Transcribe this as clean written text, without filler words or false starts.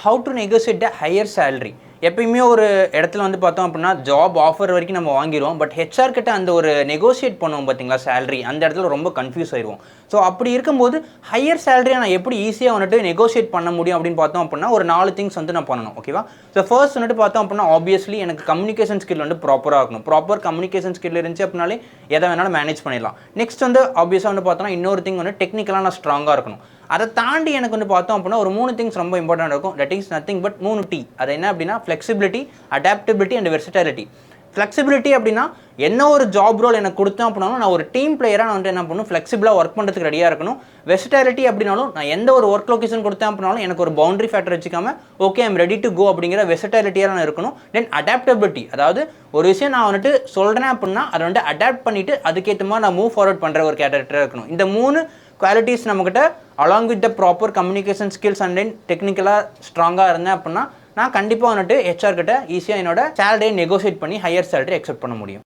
How to negotiate a higher salary. எப்பயுமே ஒரு இடத்துல வந்து பார்த்தோம் அப்படின்னா ஜாப் ஆஃபர் வரைக்கும் நம்ம வாங்கிடுவோம். பட் ஹெச்ஆர் கிட்ட அந்த ஒரு நெகோசியேட் பண்ணுவோம் பார்த்தீங்களா சேலரி, அந்த இடத்துல ரொம்ப கன்ஃபியூஸ் ஆயிடுவோம். ஸோ அப்படி இருக்கும்போது ஹையர் சேலரியை நான் எப்படி ஈஸியாக வந்துட்டு நெகோசியேட் பண்ண முடியும் அப்படின்னு பார்த்தோம் அப்படின்னா ஒரு 4 திங்ஸ் வந்து நான் பண்ணணும். ஓகேவா? ஸோ ஃபர்ஸ்ட் வந்துட்டு பார்த்தோம் அப்படின்னா ஆப்வியஸ்லி எனக்கு கம்யூனிகேஷன் ஸ்கில் வந்து ப்ராப்பராக இருக்கணும். ப்ராப்பர் கம்யூனிகேஷன் ஸ்கில் இருந்துச்சு அப்படின்னாலே எதை வேணாலும் மேனேஜ் பண்ணிடலாம். நெக்ஸ்ட் வந்து ஆப்வியஸாக வந்து பார்த்தோன்னா இன்னொரு திங் வந்து டெக்னிக்கலாக நான் ஸ்ட்ராங்காக இருக்கணும். அதை தாண்டி எனக்கு வந்து பார்த்தோம் அப்படின்னா ஒரு 3 திங்ஸ் ரொம்ப இம்பார்ட்டன்ட் இருக்கும். That is nothing but 3 T. அது என்ன அப்படின்னா flexibility, adaptability and versatility. Flexibility அப்படின்னா என்ன ஒரு ஜாப் ரோல் எனக்கு கொடுத்தோம் அப்படின்னாலும் நான் ஒரு டீம் பிளேயராக நான் வந்து என்ன பண்ணணும், ஃப்ளெக்சிபிளாக ஒர்க் பண்ணுறதுக்கு ரெடியாக இருக்கணும். வெர்சட்டாலிட்டி அப்படின்னாலும் நான் எந்த ஒரு ஒர்க் லொகேஷன் கொடுத்தேன் அப்படின்னாலும் எனக்கு ஒரு பவுண்டரி ஃபேக்டர் வச்சுக்காம okay I'm ready to go அப்படிங்கிற வெர்சட்டாலிட்டியாக நான் இருக்கணும். தென் அடாப்டபிலிட்டி, அதாவது ஒரு விஷயம் நான் வந்துட்டு சொல்கிறேன் அப்படின்னா அதை வந்து அடாப்ட் பண்ணிவிட்டு அதுக்கேற்ற மாதிரி நான் மூவ் ஃபார்வர்ட் பண்ணுற ஒரு கேரக்டராக இருக்கணும். இந்த 3 குவாலிட்டிஸ் நம்மக்கிட்ட along with the proper communication skills and then டெக்னிக்கலாக ஸ்ட்ராங்காக இருந்தேன் அப்படின்னா நான் கண்டிப்பாக வந்துட்டு ஹெச்ஆர் கிட்ட ஈஸியாக என்னோட சேலரியை நெகோசியேட் பண்ணி ஹையர் சேலரி எக்ஸ்பெக்ட் பண்ண முடியும்.